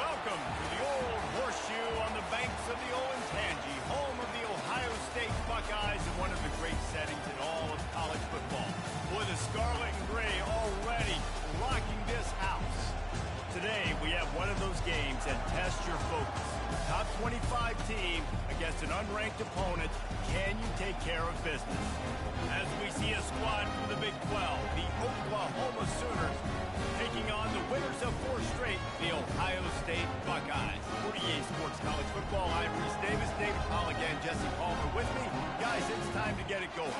Welcome to the old horseshoe on the banks of the old Ncaa, home of the Ohio State Buckeyes and one of the great settings in all of college football. Boy, the scarlet and gray already rocking this house. Today, we have one of those games that tests your focus. Top 25 team against an unranked opponent. Can you take care of business? As we see a squad from the Big 12, the Oklahoma Sooners, taking on the winners of 4 straight, the Ohio State Buckeyes. 48 Sports College Football. I'm Reese Davis, David Paul again, Jesse Palmer with me. Guys, it's time to get it going.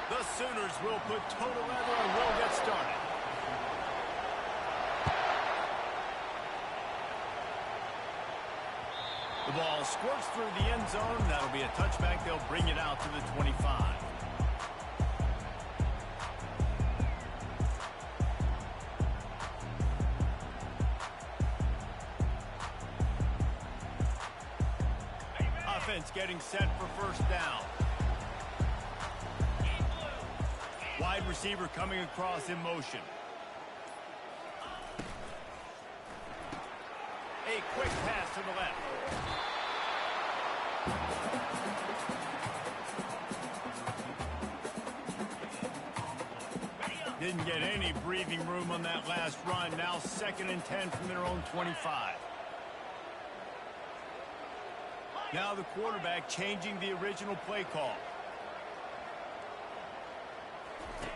The Sooners will put total leather and will get started. The ball squirts through the end zone. That'll be a touchback. They'll bring it out to the 25. Offense getting set for first down. Wide receiver coming across in motion. A quick pass to the left. Didn't get any breathing room on that last run. Now 2nd and 10 from their own 25. Now the quarterback changing the original play call.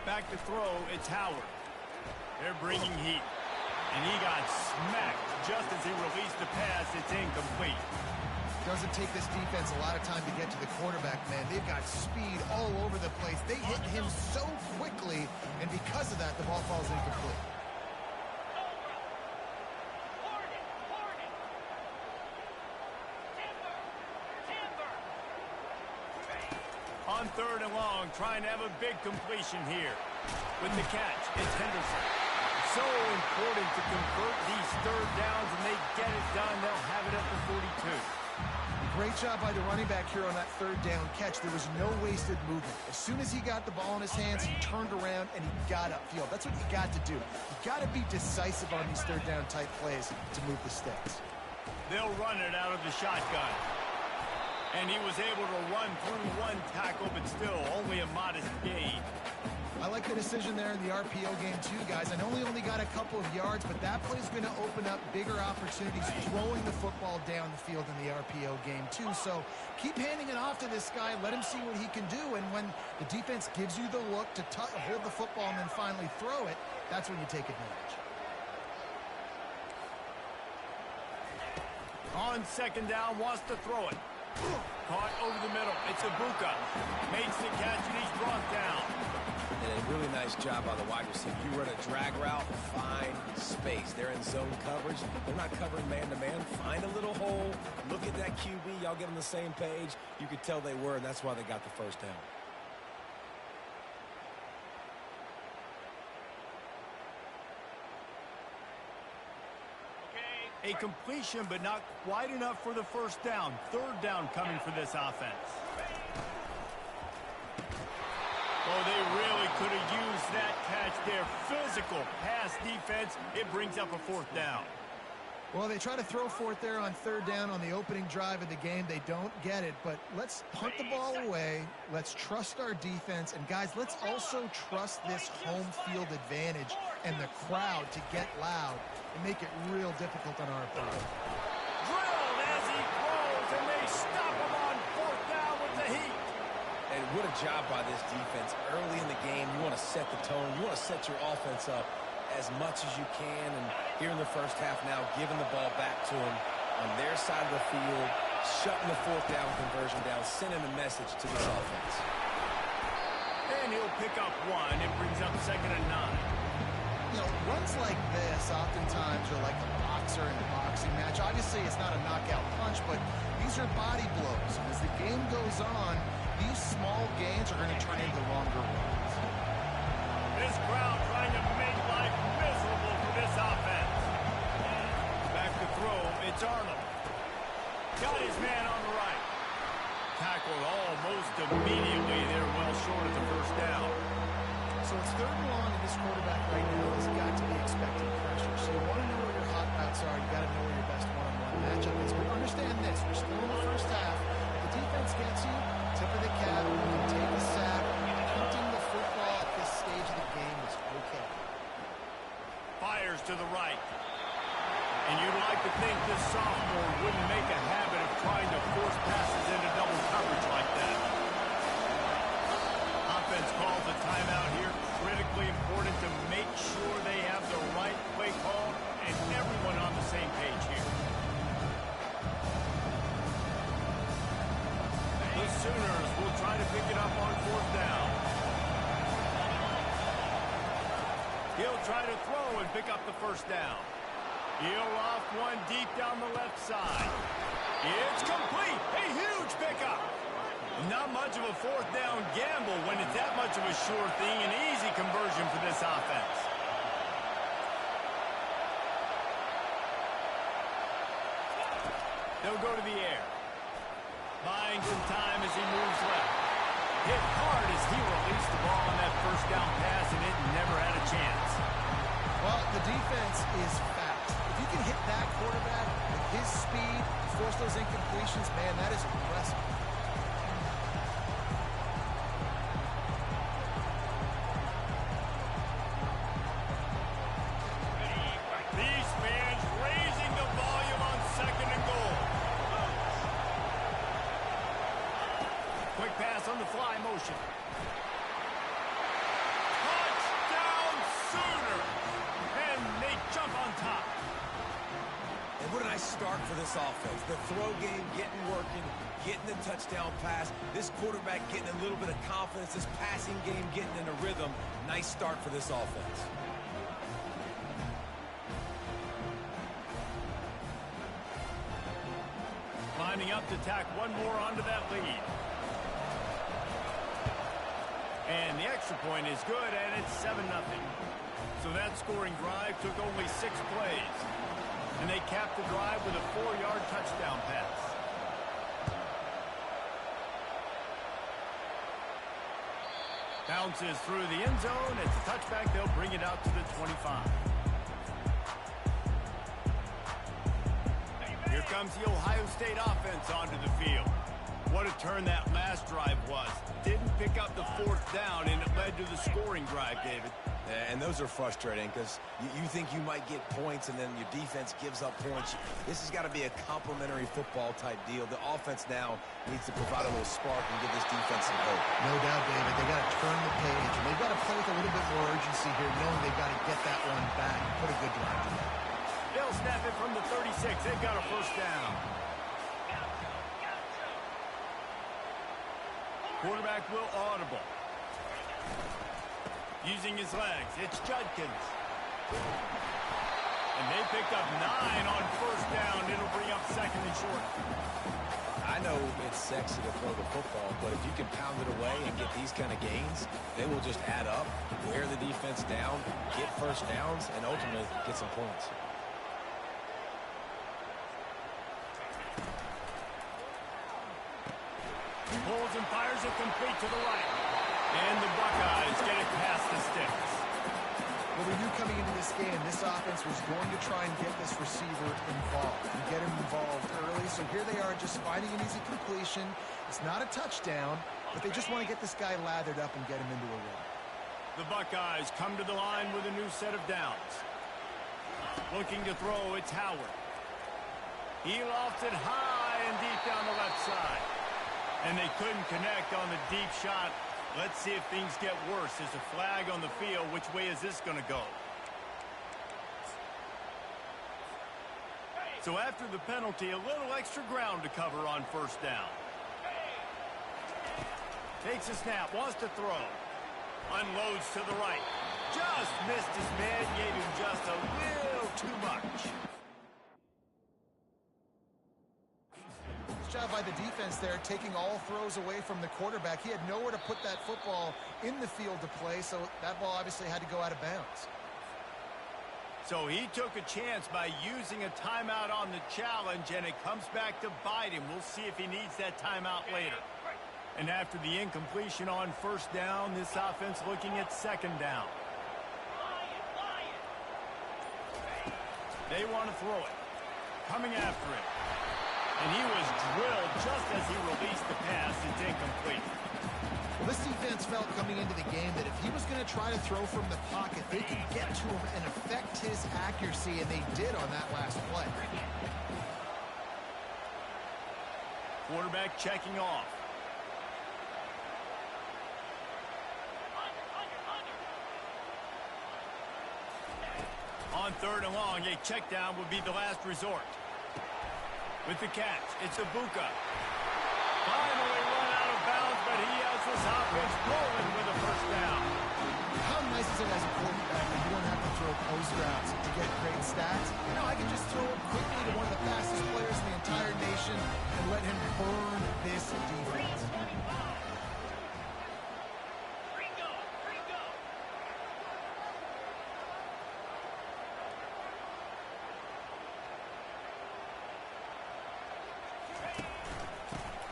Back to throw, it's Howard. They're bringing heat. And he got smacked just as he released the pass. It's incomplete. Doesn't take this defense a lot of time to get to the quarterback, man. They've got speed all over the place. They hit him so quickly, and because of that, the ball falls incomplete. On 3rd and long, trying to have a big completion here. With the catch, it's Henderson. So important to convert these 3rd downs, and they get it done. They'll have it at the 42. Great job by the running back here on that 3rd down catch. There was no wasted movement. As soon as he got the ball in his hands, he turned around and he got upfield. That's what you got to do. You got to be decisive on these 3rd down type plays to move the sticks. They'll run it out of the shotgun. And he was able to run through 1 tackle, but still only a modest gain. I like the decision there in the RPO game too, guys. I know he only got a couple of yards, but that play is going to open up bigger opportunities throwing the football down the field in the RPO game too. So keep handing it off to this guy. Let him see what he can do. And when the defense gives you the look to hold the football and then finally throw it, that's when you take advantage. On 2nd down, wants to throw it. Caught over the middle. It's Ibuka. Makes the catch and he's brought down. And a really nice job by the wide receiver. You run a drag route, find space. They're in zone coverage. They're not covering man-to-man. Find a little hole. Look at that QB. Y'all get on the same page. You could tell they were, and that's why they got the first down. A completion, but not quite enough for the first down. 3rd down coming for this offense. Oh, they really could have used that catch there. Physical pass defense. It brings up a 4th down. Well, they try to throw for it there on 3rd down on the opening drive of the game. They don't get it, but let's punt the ball away. Let's trust our defense. And, guys, let's also trust this home field advantage and the crowd to get loud and make it real difficult on our opponent. Drilled as he throws, and they stop him on 4th down with the heat. And what a job by this defense. Early in the game, you want to set the tone. You want to set your offense up as much as you can. And here in the first half now, giving the ball back to them on their side of the field, shutting the 4th down conversion down, sending a message to this offense. And he'll pick up 1. It brings up 2nd and 9. You know, runs like this oftentimes are like a boxer in a boxing match. Obviously, it's not a knockout punch, but these are body blows. And as the game goes on, these small gains are going to turn into longer runs. This crowd trying to make life miserable almost immediately they're well short of the first down. So it's 3rd and long, and this quarterback right now has got to be expecting pressure. So you want to know where your hot routes are. You got to know where your best one-on-one matchup is. But understand this: we're still in the first half. If the defense gets you, tip of the cap, and take a sack. Punting the football at this stage of the game is okay. Fires to the right. And you'd like to think this sophomore wouldn't make a habit of trying to force passes into double coverage like that. Offense calls a timeout here. Critically important to make sure they have the right play call and everyone on the same page here. The Sooners will try to pick it up on 4th down. He'll try to throw and pick up the first down. He'll loft one deep down the left side. It's complete. A huge pickup. Not much of a 4th down gamble when it's that much of a sure thing. An easy conversion for this offense. They'll go to the air. Buying some time as he moves left. Hit hard as he released the ball on that first down pass, and it never had a chance. Well, the defense is fast. If you can hit that quarterback with his speed, force those incompletions, man, that is impressive. These fans raising the volume on 2nd and goal. Quick pass on the fly motion. Touchdown Sooners! And they jump on top. And what a nice start for this offense. The throw game getting working, getting the touchdown pass. This quarterback getting a little bit of confidence. This passing game getting in a rhythm. Nice start for this offense. Lining up to tack one more onto that lead. And the extra point is good, and it's 7-0. So that scoring drive took only 6 plays. And they capped the drive with a 4-yard touchdown pass. Bounces through the end zone. It's a touchback. They'll bring it out to the 25. Here comes the Ohio State offense onto the field. What a turn that last drive was. Didn't pick up the 4th down, and it led to the scoring drive, David. And those are frustrating because you think you might get points and then your defense gives up points. This has got to be a complementary football type deal. The offense now needs to provide a little spark and give this defense some hope. No doubt, David. They've got to turn the page, and they've got to play with a little bit more urgency here, knowing they've got to get that one back and put a good drive together. They'll snap it from the 36. They've got a first down. Quarterback will audible. Using his legs, it's Judkins. And they pick up 9 on first down. It'll bring up 2nd and short. I know it's sexy to throw the football, but if you can pound it away and get these kind of gains, they will just add up, wear the defense down, get first downs, and ultimately get some points. Pulls and fires it complete to the right. And the Buckeyes get it past the sticks. Well, we knew coming into this game, this offense was going to try and get this receiver involved and get him involved early. So here they are just finding an easy completion. It's not a touchdown, but they just want to get this guy lathered up and get him into a run. The Buckeyes come to the line with a new set of downs. Looking to throw, it's Howard. He lofts it high and deep down the left side. And they couldn't connect on the deep shot. Let's see if things get worse. There's a flag on the field. Which way is this going to go? So after the penalty, a little extra ground to cover on first down. Takes a snap, wants to throw. Unloads to the right. Just missed his man, gave him just a little too much. Job by the defense there, taking all throws away from the quarterback. He had nowhere to put that football in the field to play, so that ball obviously had to go out of bounds. So he took a chance by using a timeout on the challenge, and it comes back to bite him. We'll see if he needs that timeout later. And after the incompletion on first down, this offense looking at second down. They want to throw it. Coming after it. And he was drilled just as he released the pass. It's incomplete. Well, this defense felt coming into the game that if he was going to try to throw from the pocket, they could get to him and affect his accuracy, and they did on that last play. Quarterback checking off. On third and long, a check down would be the last resort. With the catch, it's Ibuka. Finally run out of bounds, but he has this offense rolling with a first down. How nice is it as a quarterback that you don't have to throw post routes to get great stats? You know, I can just throw it quickly to one of the fastest players in the entire nation and let him burn this defense.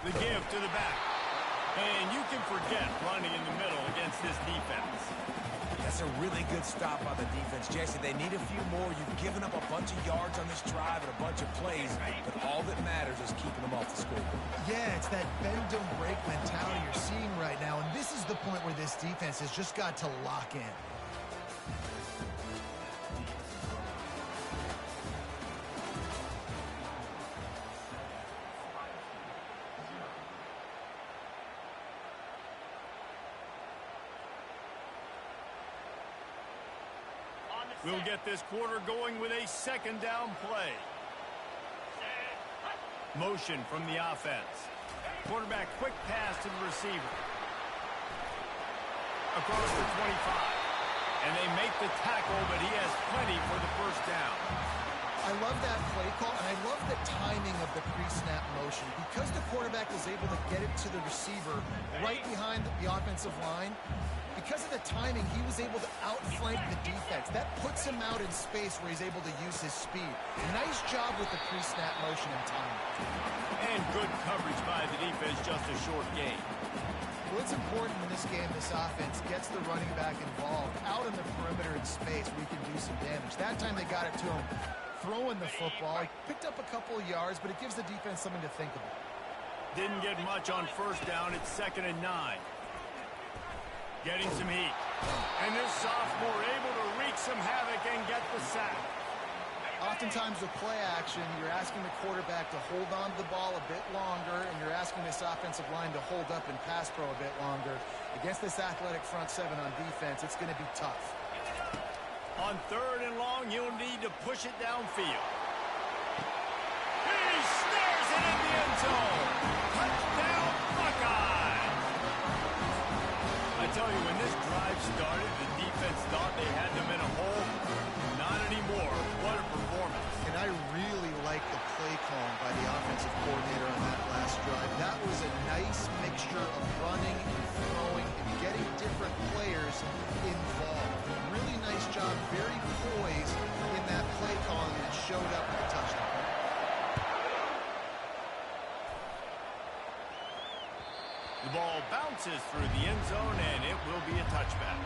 The give to the back. And you can forget running in the middle against this defense. That's a really good stop by the defense, Jesse. They need a few more. You've given up a bunch of yards on this drive and a bunch of plays, but all that matters is keeping them off the scoreboard. Yeah, it's that bend don't break mentality you're seeing right now, and this is the point where this defense has just got to lock in. We'll get this quarter going with a second down play. Motion from the offense. Quarterback quick pass to the receiver. Across the 25. And they make the tackle, but he has plenty for the first down. I love that play call, and I love the timing of the pre-snap motion. Because the quarterback was able to get it to the receiver right behind the offensive line, because of the timing, he was able to outflank the defense. That puts him out in space where he's able to use his speed. Nice job with the pre-snap motion and timing. And good coverage by the defense, just a short gain. Well, it's important in this game this offense gets the running back involved out in the perimeter in space where he can do some damage. That time they got it to him throwing the football. He picked up a couple of yards, but it gives the defense something to think about. Didn't get much on first down. It's 2nd and 9. Getting some heat. And this sophomore able to wreak some havoc and get the sack. Oftentimes with play action, you're asking the quarterback to hold on to the ball a bit longer, and you're asking this offensive line to hold up and pass pro a bit longer. Against this athletic front seven on defense, it's going to be tough. On 3rd and long, you'll need to push it downfield. He snares it in the end zone. Touchdown, Buckeyes! I tell you, when this drive started, the defense thought they had them in a hole. Not anymore. What a performance. And I really like the play call by the offensive coordinator on that last drive. That was a nice mixture of running and throwing and getting different players involved. Really nice job, very poised in that play call, and it showed up with a touchdown. The ball bounces through the end zone, and it will be a touchback.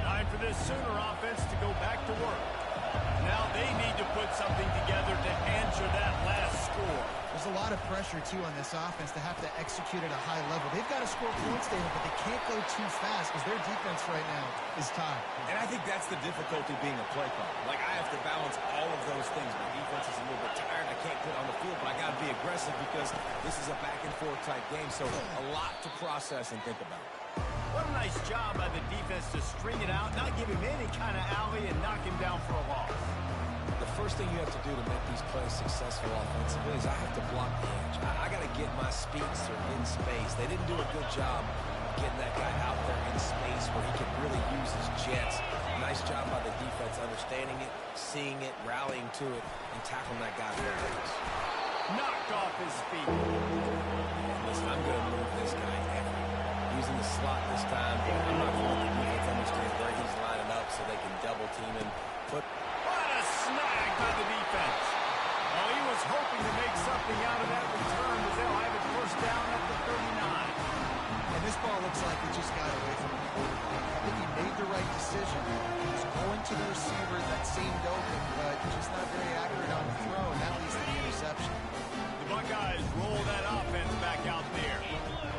Time for this Sooner offense to go back to work. Now they need to put something together to answer that last score. There's a lot of pressure, too, on this offense to have to execute at a high level. They've got to score points, David, but they can't go too fast because their defense right now is tied. And I think that's the difficulty being a play caller. Like, I have to balance all of those things. My defense is a little bit tired. I can't put it on the field, but I got to be aggressive because this is a back-and-forth type game, so a lot to process and think about. What a nice job by the defense to string it out, not give him any kind of alley, and knock him down for a loss. The first thing you have to do to make these plays successful offensively is I have to block the edge. I got to get my speedster in space. They didn't do a good job of getting that guy out there in space where he can really use his jets. Nice job by the defense understanding it, seeing it, rallying to it, and tackling that guy for a knocked off his feet. Listen, I'm going to move this guy heavy. Using the slot this time. I'm not going to let the defense understand where he's lining up so they can double team him. What a snag by the defense. Well, he was hoping to make something out of that return, but they'll have it first down at the 39. And this ball looks like it just got away from the quarterback. I think he made the right decision. He was going to the receiver that seemed open, but just not very accurate on the throw, and that leads to the interception. The Buckeyes roll that offense back out there.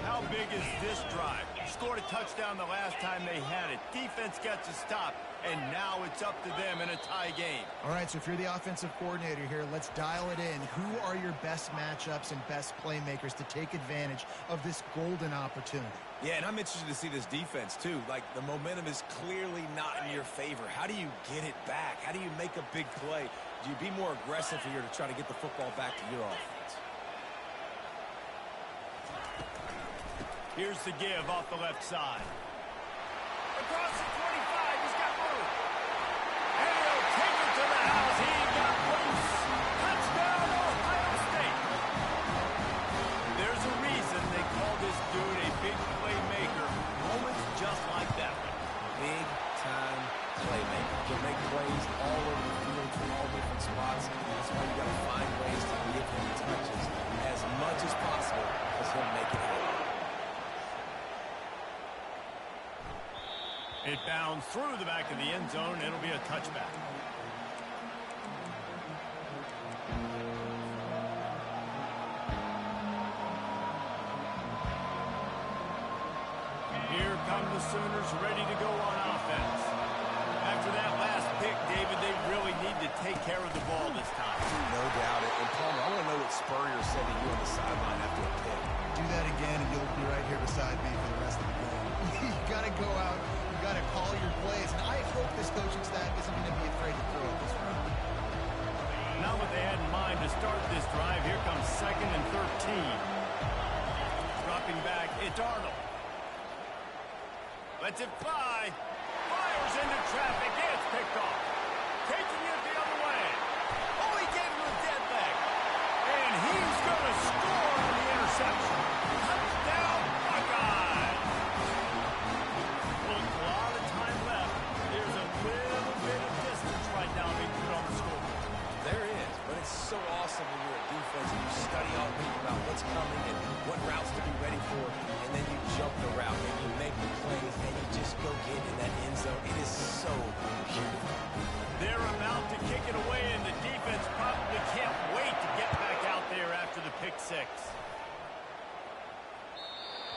How big is this drive? Scored a touchdown the last time they had it. Defense gets a stop, and now it's up to them in a tie game. All right, so if you're the offensive coordinator here, let's dial it in. Who are your best matchups and best playmakers to take advantage of this golden opportunity? Yeah, and I'm interested to see this defense, too. Like, the momentum is clearly not in your favor. How do you get it back? How do you make a big play? Do you be more aggressive here to try to get the football back to your offense? Here's the give off the left side. Across the 25, he's got room. And he'll take it to the house. He got loose. Touchdown, Ohio State. There's a reason they call this dude a big playmaker. Moments just like that one. Big-time playmaker. He'll make plays all over the field from all different spots. That's why you got to find ways to give him touches as much as possible because he'll make it happen. It bounds through the back of the end zone. It'll be a touchback. Here come the Sooners ready to go on offense. After that last pick, David, they really need to take care of the ball this time. No doubt. And Palmer, I want to know what Spurrier said to you on the sideline after a pick. Do that again, and you'll be right here beside me for the rest of the game. You got to go out. You got to call your plays, and I hope this coaching staff isn't going to be afraid to throw it this round. Not what they had in mind to start this drive. Here comes 2nd and 13. Dropping back, it's Arnold. Lets it fly. Fires into traffic. It's picked off. Taking it the other way. Oh, he gave him a dead leg. And he's going to score on the interception. Touchdown, Buckeyes. Well, a lot of time left. There's a little bit of distance right now they put on the score. There is, but it's so awesome when you're a defense and you study all week about what's coming and what routes to be ready for, and then you jump the route and you make the plays and you just go get in that end zone. It is so beautiful. They're about to kick it away, and the defense probably can't wait to get back out there after the pick six.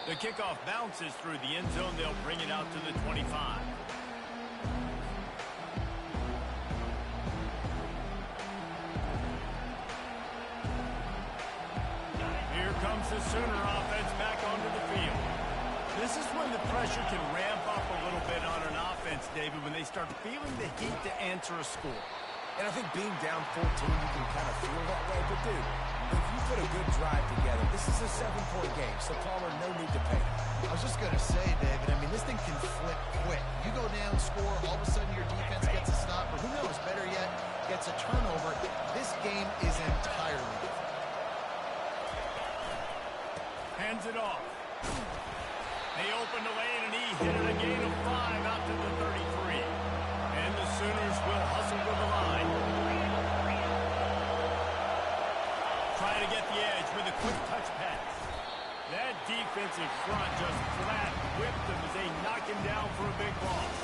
The kickoff bounces through the end zone. They'll bring it out to the 25. Here comes the Sooner offense back onto the field. This is when the pressure can ramp up a little bit on an offense, David, when they start feeling the heat to answer a score. And I think being down 14, you can kind of feel that way. But, dude, if you put a good drive together, this is a 7-point game, so Palmer, no need to panic. I was just going to say, David, I mean, this thing can flip quick. You go down, score, all of a sudden your defense gets a stop, or who knows, better yet, gets a turnover. This game is entirely different. Hands it off. They open the lane, and he hit it a gain of 5 out to the 33. And the Sooners will hustle to the line. Trying to get the edge with a quick touch pass. That defensive front just flat whipped him as they knock him down for a big loss.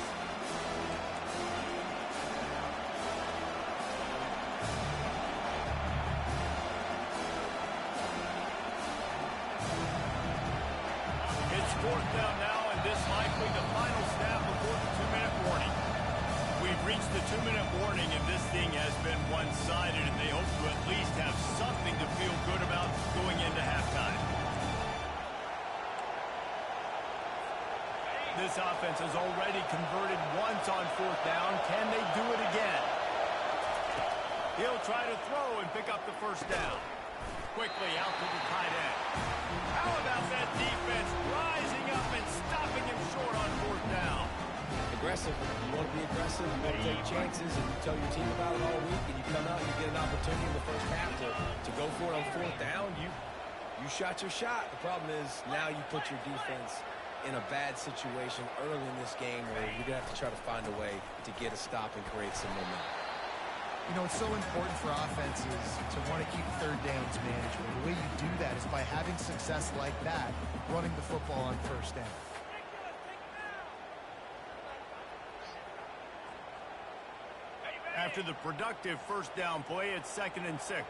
It's 4th down now, and this likely the final snap before the 2-minute warning. We've reached the 2-minute warning, and this thing has been one-sided, and they hope to at least have something to feel good about going into halftime. This offense has already converted once on 4th down. Can they do it again? He'll try to throw and pick up the first down. Quickly out to the tight end. How about that defense rising up and stopping him short on 4th down? aggressive. You want to be aggressive, you want to take chances, and you tell your team about it all week, and you come out and you get an opportunity in the first half to go for it on fourth down. You shot your shot. The problem is now you put your defense in a bad situation early in this game where you're going to have to try to find a way to get a stop and create some momentum. You know, it's so important for offenses to want to keep third downs manageable. The way you do that is by having success like that, running the football on first down. After the productive first down play, it's 2nd and 6.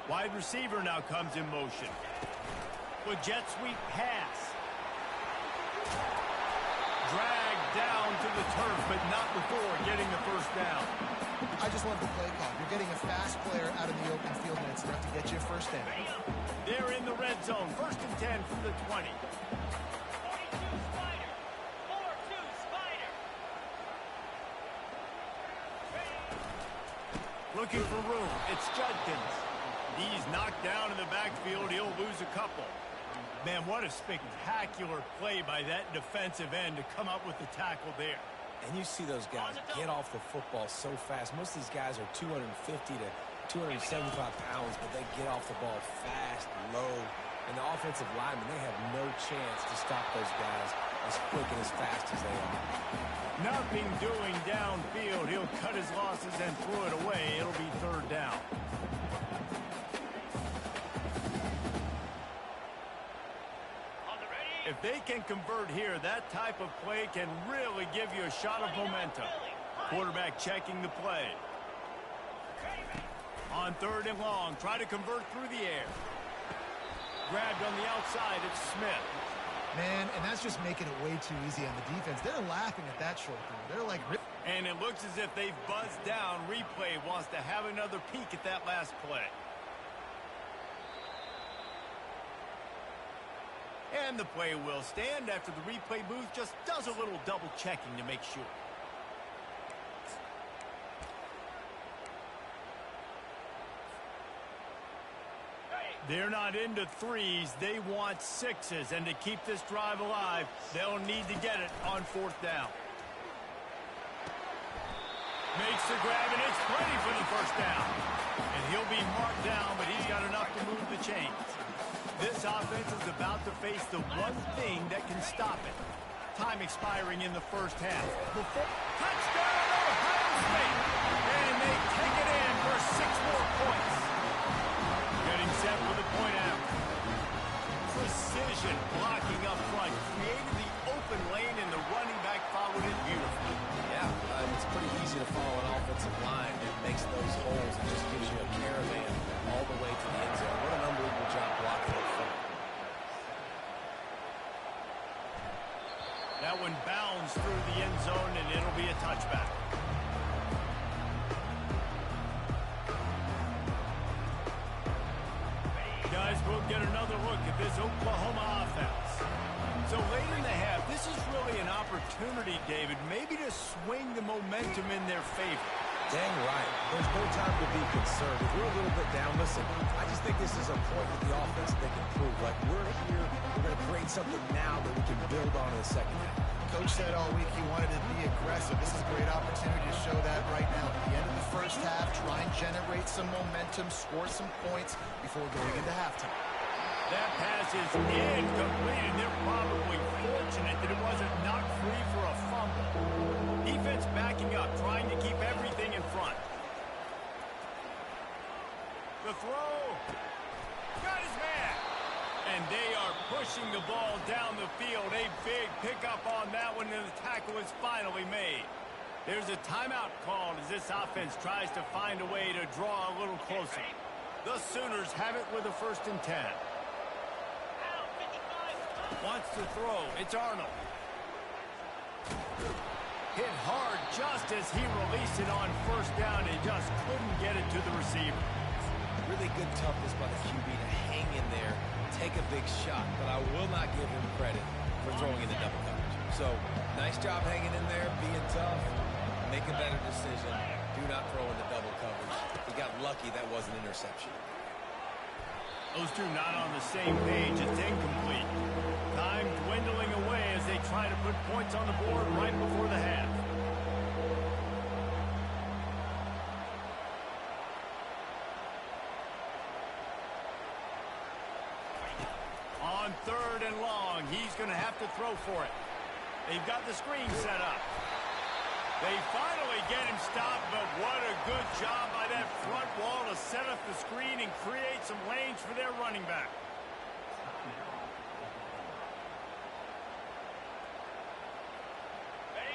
Wide receiver now comes in motion. With jet sweep pass. Dragged down to the turf, but not before getting the first down. I just love the play call. You're getting a fast player out of the open field, and it's enough to get you a first down. They're in the red zone. 1st and 10 from the 20. Looking for room. It's Judkins. He's knocked down in the backfield. He'll lose a couple. Man, what a spectacular play by that defensive end to come up with the tackle there. And you see those guys get off the football so fast. Most of these guys are 250 to 275 pounds, but they get off the ball fast, low. And the offensive linemen, they have no chance to stop those guys as quick and as fast as they are. Nothing doing downfield. He'll cut his losses and throw it away. It'll be 3rd down. If they can convert here, that type of play can really give you a shot of momentum. Quarterback checking the play. On 3rd and long, try to convert through the air. Grabbed on the outside, it's Smith. Man, and that's just making it way too easy on the defense. They're laughing at that short throw. They're like... And it looks as if they've buzzed down. Replay wants to have another peek at that last play. And the play will stand after the replay booth just does a little double checking to make sure. They're not into threes. They want sixes. And to keep this drive alive, they'll need to get it on 4th down. Makes the grab, and it's plenty for the first down. And he'll be marked down, but he's got enough to move the chains. This offense is about to face the one thing that can stop it. Time expiring in the first half. Touchdown, Ohio State! And they take it in for 6 more points. Getting set for the point after. Precision blocking up front. Created the open lane, and the running back followed it beautifully. Yeah, it's pretty easy to follow an offensive line that makes those holes and just gives you a caravan all the way to the end zone. What an unbelievable job blocking up front. That one bounds through the end zone, and it'll be a touchback. Guys, we'll get another look at this Oklahoma offense. So late in the half, this is really an opportunity, David, maybe to swing the momentum in their favor. Dang right. There's no time to be concerned. If we're a little bit down, listen, I just think this is a point with the offense they can prove. Like, we're here, we're going to create something now that we can build on in the second half. Coach said all week he wanted to be aggressive. This is a great opportunity to show that right now. At the end of the first half, try and generate some momentum, score some points before going into halftime. That pass is incomplete, and they're probably fortunate that it wasn't knocked free for a fumble. Defense backing up, trying to keep everything in front. The throw. Got his man. And they are pushing the ball down the field. A big pickup on that one, and the tackle is finally made. There's a timeout called as this offense tries to find a way to draw a little closer. The Sooners have it with a 1st and 10. Wants to throw. It's Arnold. Hit hard just as he released it on 1st down and just couldn't get it to the receiver. Really good toughness by the QB to hang in there, take a big shot, but I will not give him credit for throwing in the double coverage. So, nice job hanging in there, being tough, make a better decision. Do not throw in the double coverage. He got lucky that was an interception. Those two not on the same page. It's incomplete. 3rd and long. He's going to have to throw for it. They've got the screen set up. They finally get him stopped, but what a good job by that front wall to set up the screen and create some lanes for their running back.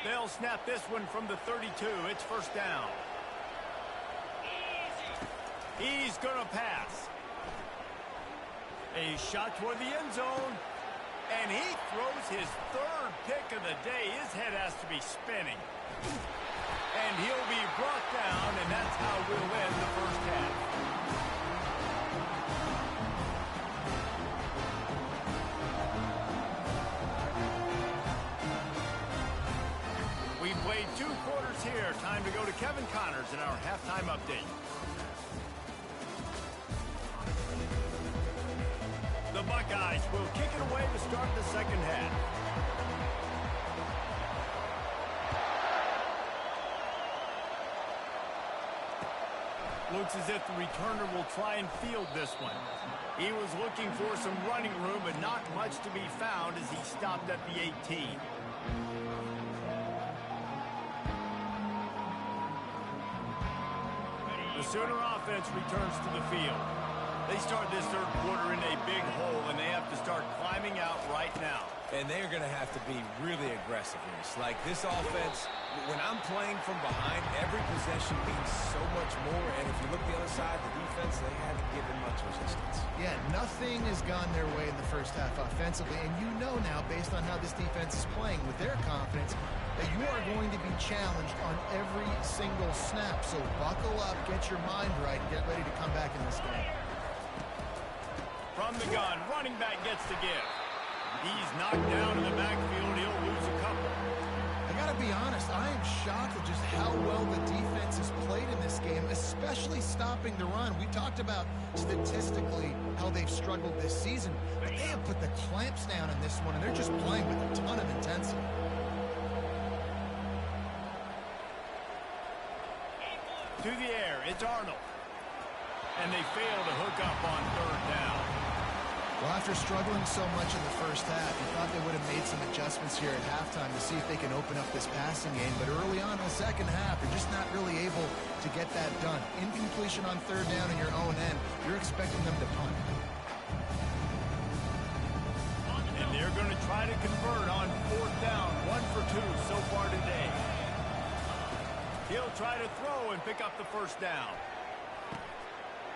They'll snap this one from the 32. It's 1st down. He's going to pass. A shot toward the end zone. And he throws his 3rd pick of the day. His head has to be spinning. And he'll be brought down, and that's how we'll end the 1st half. We played 2 quarters here. Time to go to Kevin Connors in our halftime update. The Buckeyes will kick it away to start the 2nd half. Looks as if the returner will try and field this one. He was looking for some running room, but not much to be found as he stopped at the 18. The Sooner offense returns to the field. They start this 3rd quarter in a big hole, and they have to start climbing out right now. And they're going to have to be really aggressive here. It's like this offense, when I'm playing from behind, every possession means so much more. And if you look the other side, the defense, they haven't given much resistance. Yeah, nothing has gone their way in the 1st half offensively. And you know now, based on how this defense is playing with their confidence, that you are going to be challenged on every single snap. So buckle up, get your mind right, and get ready to come back in this game. From the gun, running back gets the give. He's knocked down in the backfield. He'll lose a couple. I got to be honest, I am shocked at just how well the defense has played in this game, especially stopping the run. We talked about statistically how they've struggled this season, but they have put the clamps down in this one, and they're just playing with a ton of intensity. To the air, it's Arnold. And they fail to hook up on 3rd down. Well, after struggling so much in the 1st half, you thought they would have made some adjustments here at halftime to see if they can open up this passing game. But early on in the 2nd half, they're just not really able to get that done. Incompletion on 3rd down in your own end, you're expecting them to punt. And they're going to try to convert on 4th down. 1 for 2 so far today. He'll try to throw and pick up the 1st down.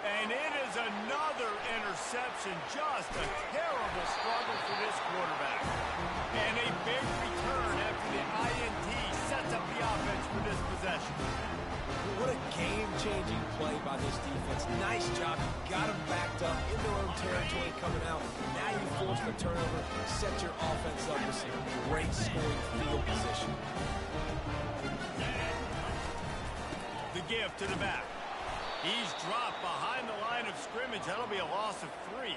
And it is another interception. Just a terrible struggle for this quarterback. And a big return after the INT sets up the offense for this possession. What a game-changing play by this defense. Nice job. You got them backed up in their own territory coming out. Now you force the turnover, set your offense up with some great scoring field position. The give to the back. He's dropped behind the line of scrimmage. That'll be a loss of 3.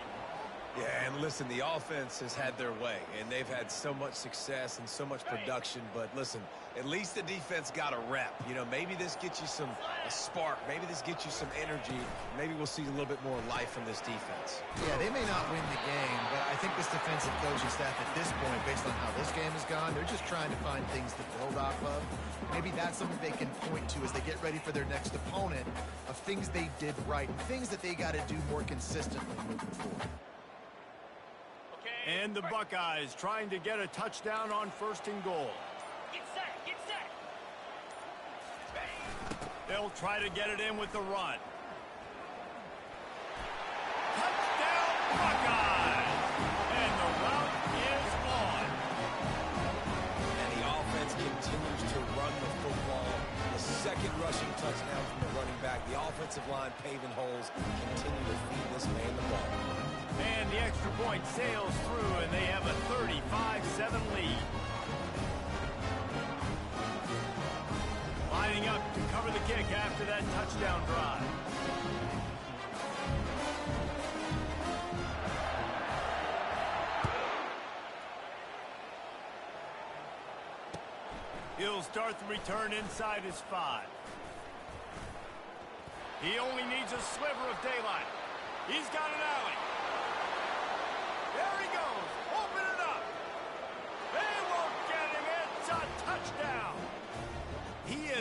Yeah, and listen, the offense has had their way, and they've had so much success and so much production. But listen, at least the defense got a rep. You know, maybe this gets you a spark. Maybe this gets you some energy. Maybe we'll see a little bit more life from this defense. Yeah, they may not win the game, but I think this defensive coaching staff at this point, based on how this game has gone, they're just trying to find things to build off of. Maybe that's something they can point to as they get ready for their next opponent, of things they did right and things that they got to do more consistently moving forward. And the Buckeyes trying to get a touchdown on 1st and goal. Get set, get set. They'll try to get it in with the run. Touchdown, Buckeyes! And the route is on. And the offense continues to run the football. The 2nd rushing touchdown from the running back. The offensive line paving holes, continue to feed this man the ball. And the extra point sails through, and they have a 35-7 lead. Lining up to cover the kick after that touchdown drive. He'll start the return inside his 5. He only needs a sliver of daylight. He's got an alley. There he goes.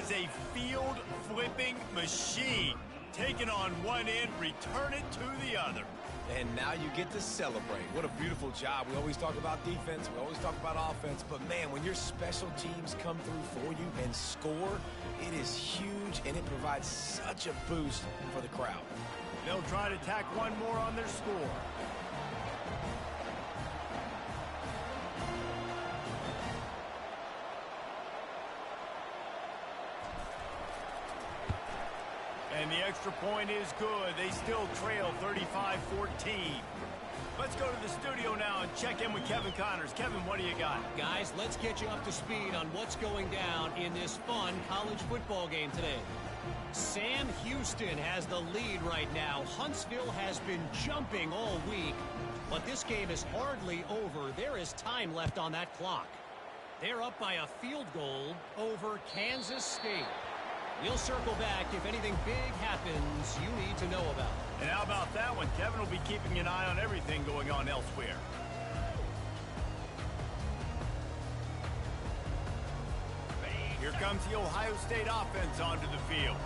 is a field-flipping machine. Take it on one end, return it to the other. And now you get to celebrate. What a beautiful job. We always talk about defense. We always talk about offense. But, man, when your special teams come through for you and score, it is huge, and it provides such a boost for the crowd. They'll try to tack one more on their score. And the extra point is good. They still trail 35-14. Let's go to the studio now and check in with Kevin Connors. Kevin, what do you got? Guys, let's get you up to speed on what's going down in this fun college football game today. Sam Houston has the lead right now. Huntsville has been jumping all week, but this game is hardly over. There is time left on that clock. They're up by a field goal over Kansas State. We'll circle back if anything big happens you need to know about. And how about that one? Kevin will be keeping an eye on everything going on elsewhere. Here comes the Ohio State offense onto the field.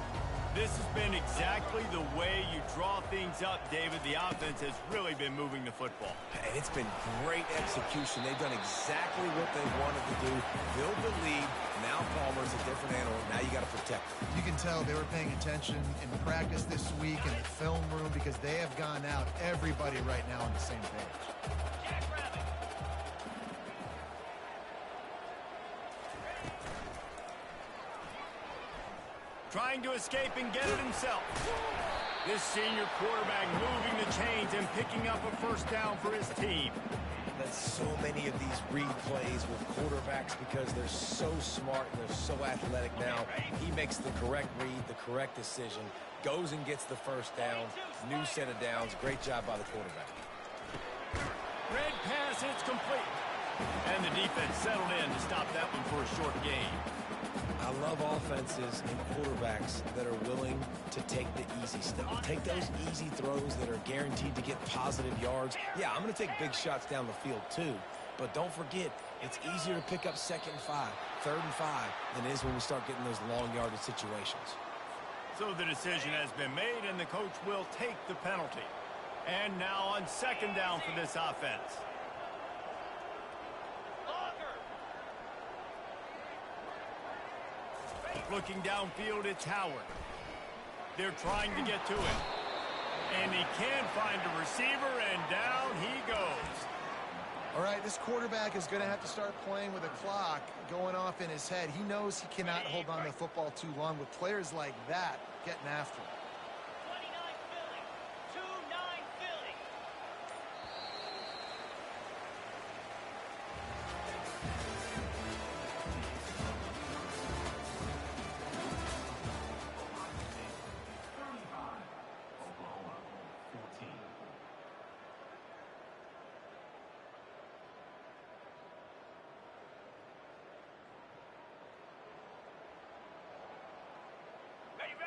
This has been exactly the way you draw things up, David. The offense has really been moving the football. And it's been great execution. They've done exactly what they wanted to do. Build the lead. Now Palmer's a different animal. Now you got to protect him. You can tell they were paying attention in practice this week in the film room because they have gone out, everybody right now on the same page. Trying to escape and get it himself. This senior quarterback moving the chains and picking up a first down for his team. That's so many of these read plays with quarterbacks because they're so smart and they're so athletic now. He makes the correct read, the correct decision, goes and gets the first down, new set of downs. Great job by the quarterback. Red pass, it's complete. And the defense settled in to stop that one for a short gain. I love offenses and quarterbacks that are willing to take the easy stuff. Take those easy throws that are guaranteed to get positive yards. Yeah, I'm going to take big shots down the field too. But don't forget, it's easier to pick up 2nd and 5, 3rd and 5 than it is when we start getting those long yardage situations. So the decision has been made, and the coach will take the penalty. And now on 2nd down for this offense. Looking downfield, it's Howard. They're trying to get to it. And he can find a receiver, and down he goes. All right, this quarterback is going to have to start playing with a clock going off in his head. He knows he cannot hold on to the football too long with players like that getting after him. 29 Philly.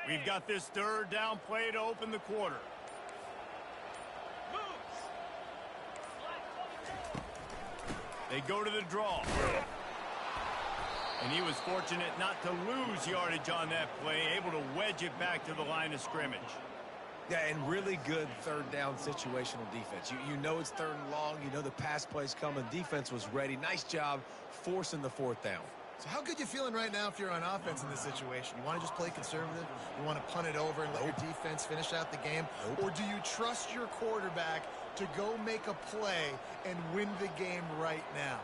We've got this 3rd down play to open the quarter. They go to the draw. And he was fortunate not to lose yardage on that play, able to wedge it back to the line of scrimmage. Yeah, and really good 3rd down situational defense. You know it's 3rd and long. You know the pass play's coming. Defense was ready. Nice job forcing the 4th down. So how good you feeling right now if you're on offense in this situation? You want to just play conservative? You want to punt it over and let your defense finish out the game? Or do you trust your quarterback to go make a play and win the game right now?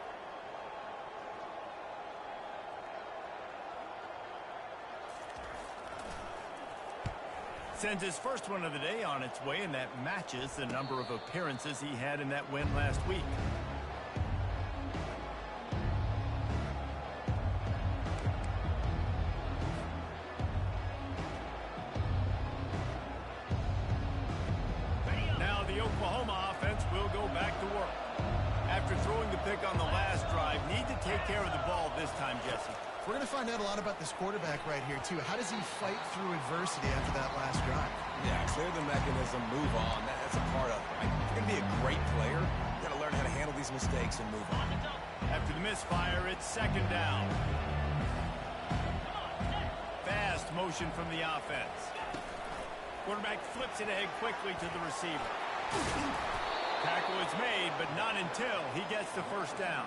Sends his first one of the day on its way, and that matches the number of appearances he had in that win last week. Now the Oklahoma offense will go back to work. After throwing the pick on the last drive, need to take care of the ball this time, Jesse. We're going to find out a lot about this quarterback right here, too. How does he fight through adversity after that last drive? Yeah, clear the mechanism, move on. That's a part of it, right? You're going to be a great player. You got to learn how to handle these mistakes and move on. After the misfire, it's 2nd down. motion from the offense. Quarterback flips it ahead quickly to the receiver. Tackle is made, but not until he gets the first down.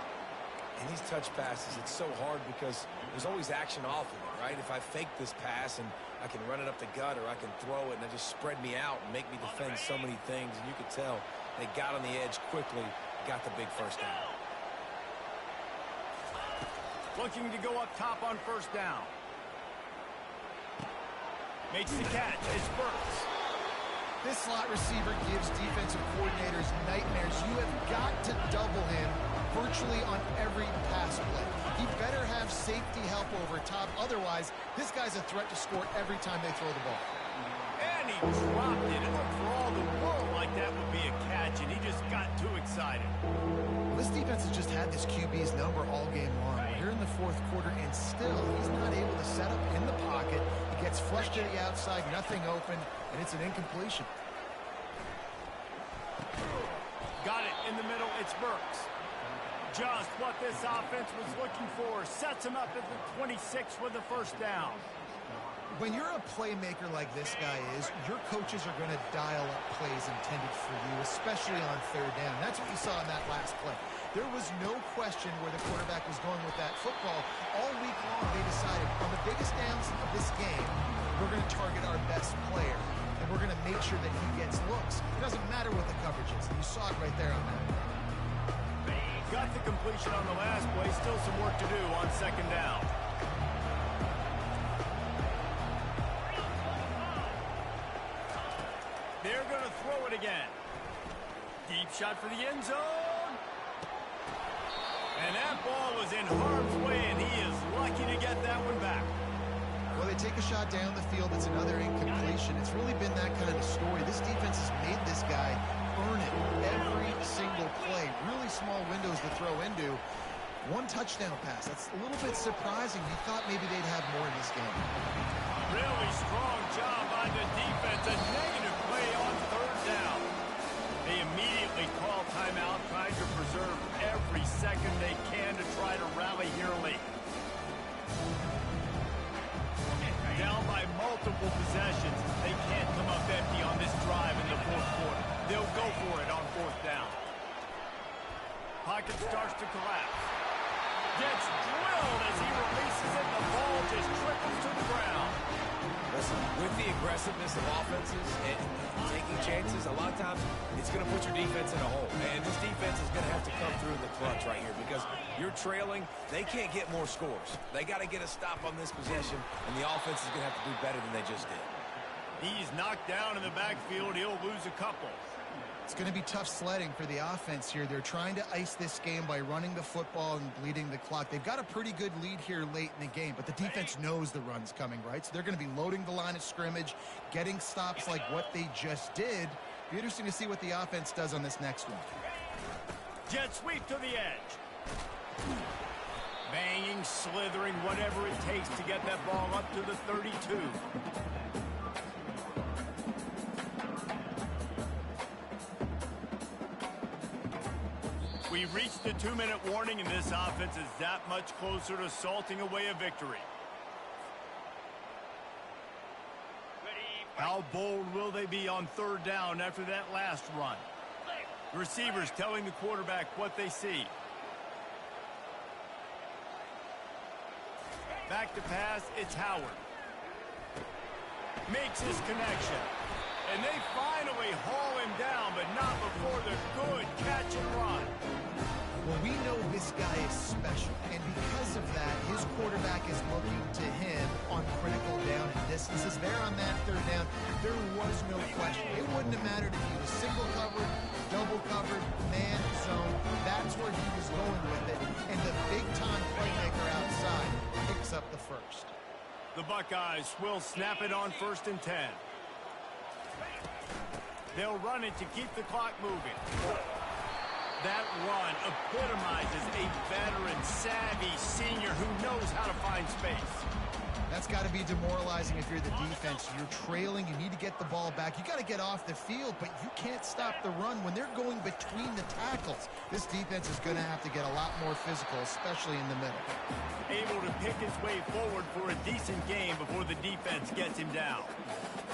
And these touch passes, it's so hard because there's always action off of it, right? If I fake this pass and I can run it up the gut or I can throw it and it just spread me out and make me defend so many things. And you could tell they got on the edge quickly, got the big first down. Looking to go up top on first down. Makes the catch. It's Burks. This slot receiver gives defensive coordinators nightmares. You have got to double him virtually on every pass play. He better have safety help over top. Otherwise, this guy's a threat to score every time they throw the ball. And he dropped it. It looked for all the world like that would be a catch, and he just got too excited. Well, this defense has just had this QB's number all game long. We're here in the fourth quarter, and still he's not able to set up in the pocket. He gets flushed to the outside, nothing open, and it's an incompletion. Got it in the middle. It's Burks. Just what this offense was looking for. Sets him up at the 26 with the first down. When you're a playmaker like this guy is, your coaches are going to dial up plays intended for you, especially on third down. That's what you saw in that last play. There was no question where the quarterback was going with that football. All week long, they decided on the biggest downs of this game, we're going to target our best player, and we're going to make sure that he gets looks. It doesn't matter what the coverage is. You saw it right there on that. Got the completion on the last play. Still some work to do on second down. They're going to throw it again. Deep shot for the end zone. And that ball was in harm's way, and he is lucky to get that one back. Well, they take a shot down the field. It's another incompletion. It's really been that kind of story. This defense has made this guy earn it every single play. Really small windows to throw into. One touchdown pass. That's a little bit surprising. You thought maybe they'd have more in this game. Really strong job by the defense. A negative play on third down. They immediately call timeout, trying to preserve every second they can to try to rally here late. Down by multiple possessions. They can't come up empty on this drive in the fourth quarter. They'll go for it on fourth down. Pocket starts to collapse. Gets drilled as he releases it. The ball just trickles to the ground. Listen, with the aggressiveness of offenses and taking chances, a lot of times it's going to put your defense in a hole. And this defense is going to have to come through in the clutch right here because you're trailing. They can't get more scores. They got to get a stop on this possession, and the offense is going to have to do better than they just did. He's knocked down in the backfield. He'll lose a couple. It's going to be tough sledding for the offense here. They're trying to ice this game by running the football and bleeding the clock. They've got a pretty good lead here late in the game, but the defense knows the run's coming, right? So they're going to be loading the line of scrimmage, getting stops like what they just did. Be interesting to see what the offense does on this next one. Jet sweep to the edge. Banging, slithering, whatever it takes to get that ball up to the 32. We reached the 2-minute warning, and this offense is that much closer to salting away a victory. How bold will they be on third down after that last run? Receivers telling the quarterback what they see. Back to pass, it's Howard. Makes his connection. And they finally haul him down, but not before the good catch and run. Well, we know this guy is special, and because of that, his quarterback is looking to him on critical down and distances. There on that third down, there was no question. It wouldn't have mattered if he was single covered, double covered, man, zone. That's where he was going with it, and the big-time playmaker outside picks up the first. The Buckeyes will snap it on 1st and 10. They'll run it to keep the clock moving. That run epitomizes a veteran, savvy senior who knows how to find space. That's got to be demoralizing if you're the defense. You're trailing. You need to get the ball back. You got to get off the field, but you can't stop the run when they're going between the tackles. This defense is going to have to get a lot more physical, especially in the middle. Able to pick his way forward for a decent game before the defense gets him down.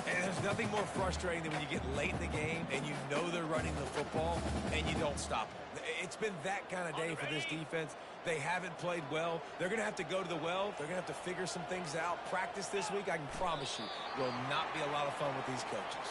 And there's nothing more frustrating than when you get late in the game and you know they're running the football and you don't stop them. It's been that kind of day for this defense. They haven't played well. They're going to have to go to the well. They're going to have to figure some things out. Practice this week, I can promise you, will not be a lot of fun with these coaches.